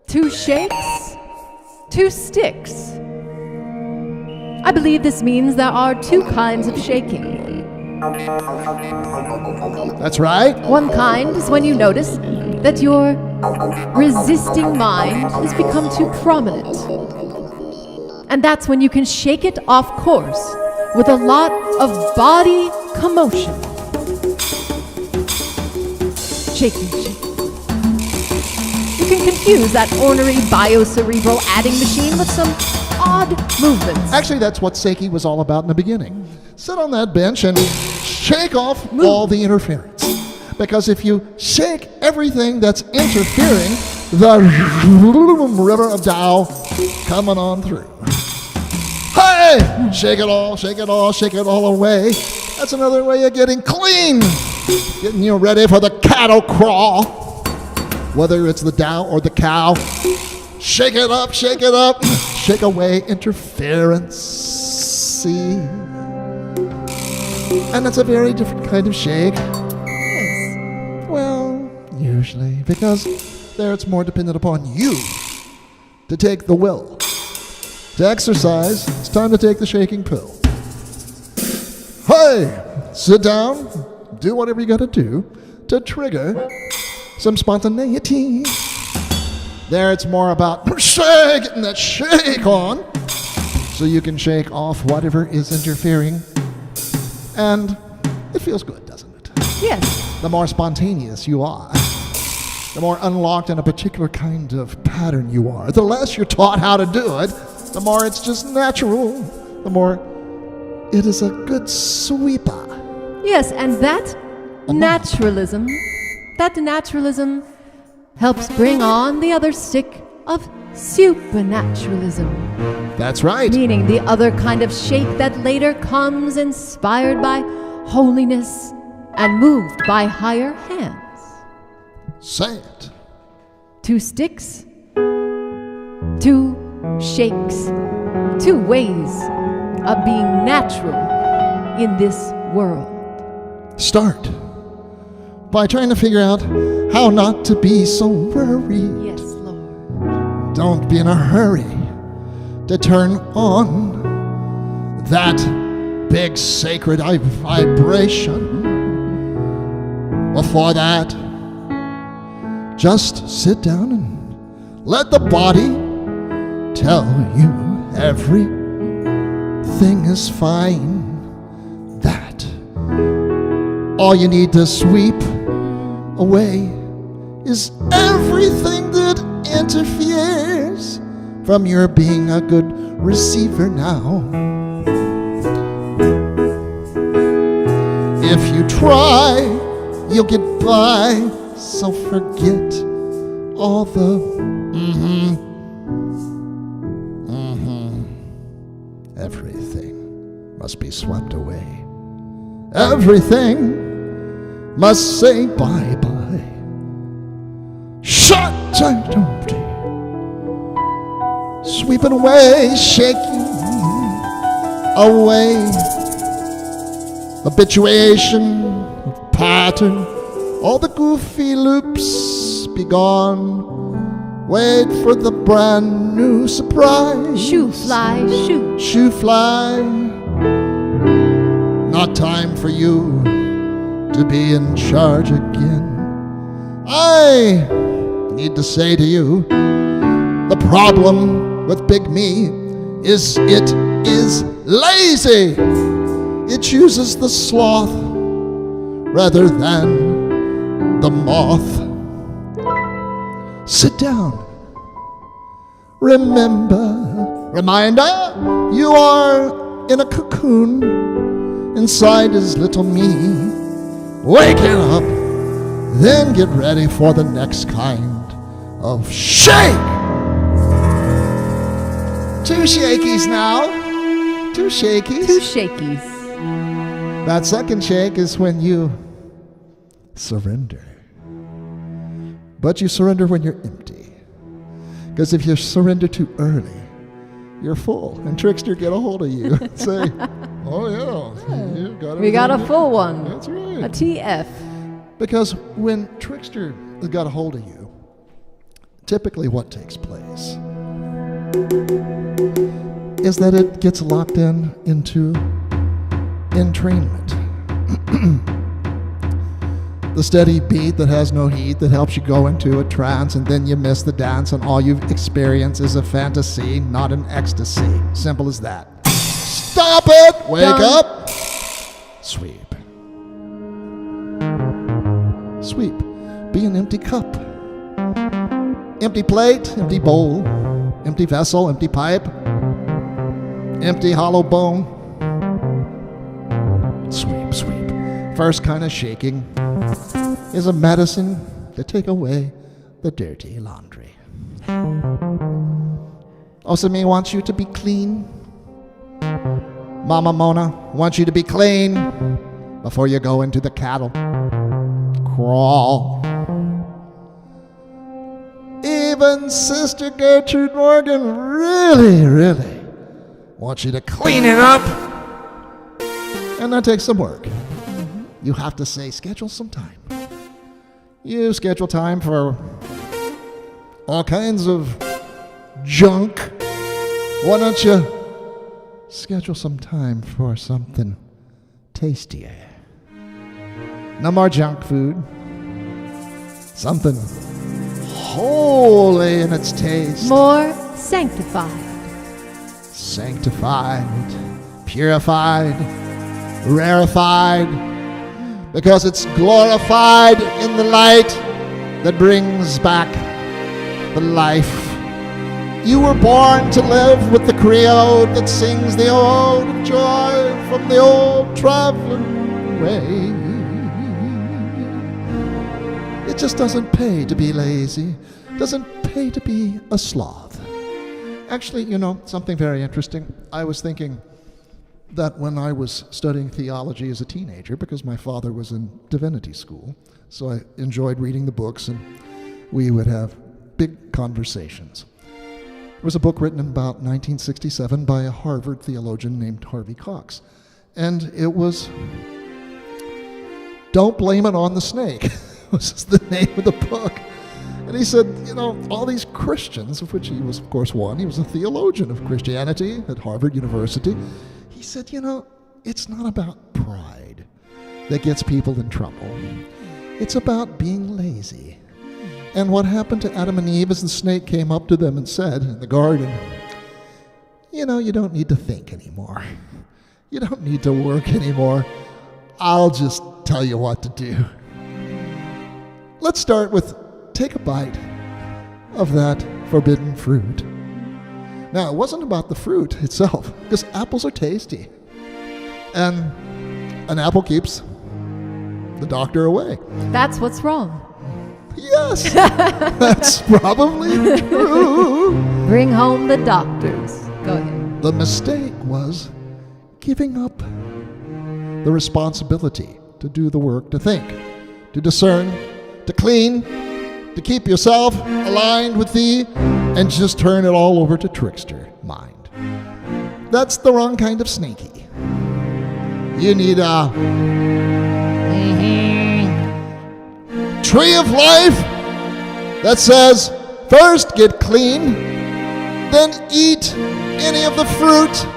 2 shakes, 2 sticks. I believe this means there are 2 kinds of shaking. That's right. One kind is when you notice that your resisting mind has become too prominent. And that's when you can shake it off course with a lot of body commotion. Shaking, shaking. You can confuse that ornery biocerebral adding machine with some odd movements. Actually, that's what Seiki was all about in the beginning. Sit on that bench and shake off all the interference. Because if you shake everything that's interfering, the river of Tao coming on through. Hey! Shake it all, shake it all, shake it all away. That's another way of getting clean. Getting you ready for the cattle crawl. Whether it's the Tao or the cow. Shake it up, shake it up. Shake away interference. See? And that's a very different kind of shake. Yes. Well, usually. Because there it's more dependent upon you to take the will. To exercise, it's time to take the shaking pill. Hey! Sit down. Do whatever you gotta do to trigger some spontaneity. There it's more about getting that shake on so you can shake off whatever is interfering. And it feels good, doesn't it? Yes. The more spontaneous you are, the more unlocked in a particular kind of pattern you are, the less you're taught how to do it, the more it's just natural, the more it is a good sweeper. Yes, and that naturalism helps bring on the other stick of supernaturalism. That's right. Meaning the other kind of shake that later comes inspired by holiness and moved by higher hands. Say it. 2 sticks, 2 shakes, 2 ways of being natural in this world. Start by trying to figure out how not to be so worried. Yes, Lord. Don't be in a hurry to turn on that big sacred vibration. Before that, just sit down and let the body tell you everything is fine. That all you need to sweep away is everything that interferes from your being a good receiver now. If you try, you'll get by, so forget all the Everything must be swept away. Everything must say bye-bye. Shut down, sweeping away, shaking away habituation of pattern, all the goofy loops be gone. Wait for the brand new surprise. Shoo fly, shoo. Shoo fly. Not time for you to be in charge again. I need to say to you, the problem with Big Me is it is lazy. It chooses the sloth rather than the moth. Sit down. Reminder, you are in a cocoon. Inside is little me. Waking up, then get ready for the next kind of shake. 2 shakies now. 2 shakies. 2 shakies. That second shake is when you surrender. But you surrender when you're empty. Because if you surrender too early, you're full. And Trickster get a hold of you. Say, oh yeah, We got a full one. That's right. A TF. Because when Trickster got a hold of you, typically what takes place is that it gets locked into entrainment. The steady beat that has no heat that helps you go into a trance, and then you miss the dance and all you've experienced is a fantasy, not an ecstasy. Simple as that. Stop it! Wake up! Sweep. Sweep. Be an empty cup. Empty plate, empty bowl, empty vessel, empty pipe, empty hollow bone. Sweep, sweep. First kind of shaking is a medicine to take away the dirty laundry. Osami wants you to be clean. Mama Mona wants you to be clean before you go into the cattle crawl. Even Sister Gertrude Morgan really wants you to clean it up. And that takes some work. You have to say, schedule some time. You schedule time for all kinds of junk. Why don't you schedule some time for something tastier? No more junk food. Something holy in its taste. More sanctified. Sanctified, purified, rarefied, because it's glorified in the light that brings back the life. You were born to live with the Creole that sings the ode of joy from the old traveling way. It just doesn't pay to be lazy. Doesn't pay to be a sloth. Actually, you know, something very interesting. I was thinking that when I was studying theology as a teenager, because my father was in divinity school, so I enjoyed reading the books, and we would have big conversations. There was a book written in about 1967 by a Harvard theologian named Harvey Cox, and it was Don't Blame It on the Snake, was the name of the book. And he said, you know, all these Christians, of which he was, of course, one, he was a theologian of Christianity at Harvard University. He said, you know, it's not about pride that gets people in trouble. It's about being lazy. And what happened to Adam and Eve is the snake came up to them and said in the garden, you know, you don't need to think anymore. You don't need to work anymore. I'll just tell you what to do. Let's start with take a bite of that forbidden fruit. Now, it wasn't about the fruit itself, because apples are tasty. And an apple keeps the doctor away. That's what's wrong. Yes, that's probably true. Bring home the doctors. Go ahead. The mistake was giving up the responsibility to do the work, to think, to discern, to clean, to keep yourself aligned with thee, and just turn it all over to trickster mind. That's the wrong kind of snaky. You need a tree of life that says, first get clean, then eat any of the fruit,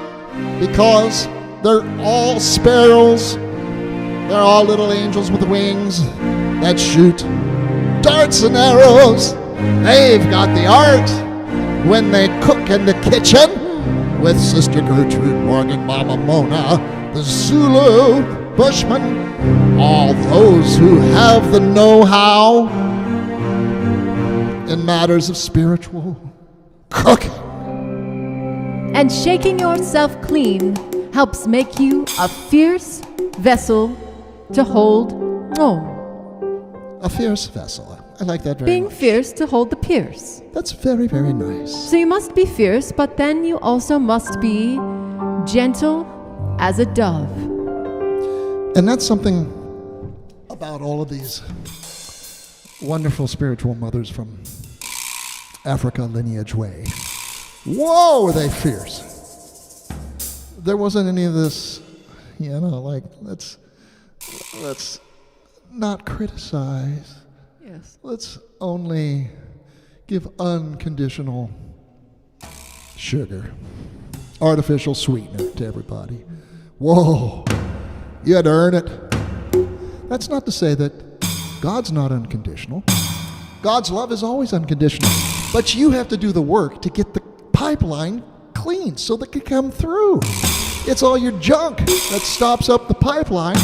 because they're all sparrows. They're all little angels with wings that shoot darts and arrows. They've got the art when they cook in the kitchen with Sister Gertrude Morgan, Mama Mona, the Zulu Bushman, all those who have the know-how in matters of spiritual cooking. And shaking yourself clean helps make you a fierce vessel to hold. A fierce vessel. I like that very Being much. fierce to hold the pierce. That's very, very nice. So you must be fierce, but then you also must be gentle as a dove. And that's something about all of these wonderful spiritual mothers from Africa lineage way. Whoa, were they fierce. There wasn't any of this, you know, like, let's not criticize. Yes. Let's only give unconditional sugar, artificial sweetener to everybody. Whoa, you had to earn it. That's not to say that God's not unconditional. God's love is always unconditional. But you have to do the work to get the pipeline clean so that it can come through. It's all your junk that stops up the pipeline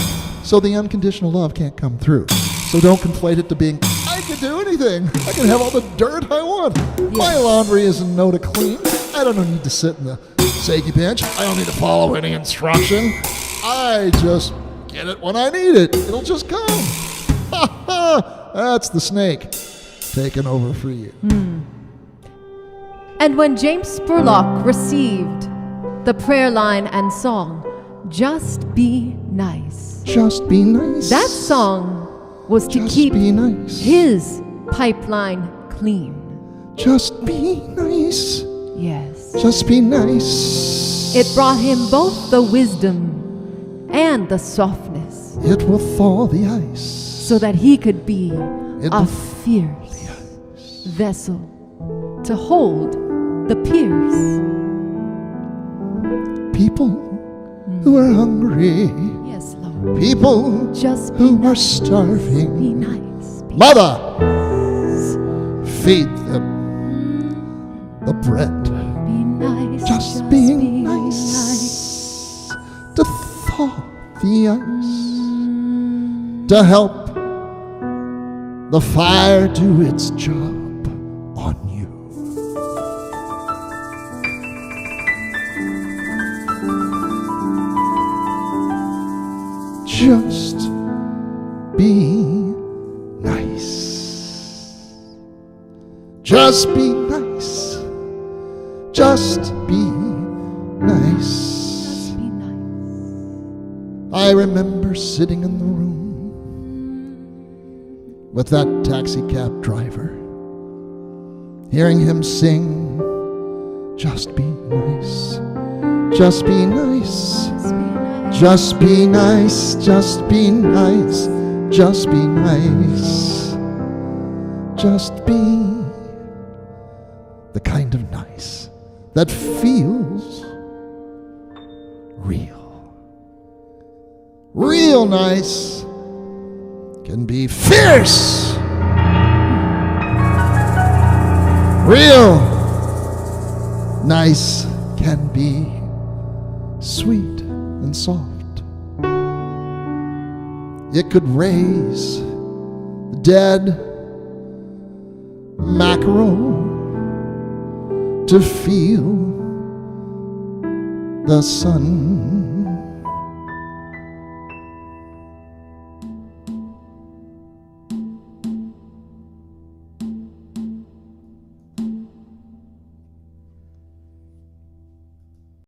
so the unconditional love can't come through. So don't conflate it to being, I can do anything. I can have all the dirt I want. My laundry isn't no to clean. I don't need to sit in the Seiki bench. I don't need to follow any instruction. I just get it when I need it. It'll just come. Ha ha! That's the snake taking over for you. And when James Spurlock received the prayer line and song, Just Be Nice, Just be nice. that song was to Just keep be nice. his pipeline clean. Just be nice. Yes. Just be nice. It brought him both the wisdom and the softness It will thaw the ice. so that he could be It a will fierce vessel to hold the pierce. People who are hungry. Yes, Lord. People Just be who are nice. starving. Be nice. Be Mother, feed them the bread. Be nice. Just being nice to thaw the ice, to help the fire do its job on you. Just be nice. Just be nice. Just be nice. Be nice. I remember sitting in the room with that taxi cab driver, hearing him sing, Just be nice. Just be nice. Just be nice. Just be nice. Just be nice. Just be nice. Just be the kind of nice that feels real. Real nice can be fierce. Real nice can be sweet and soft. It could raise the dead mackerel to feel the sun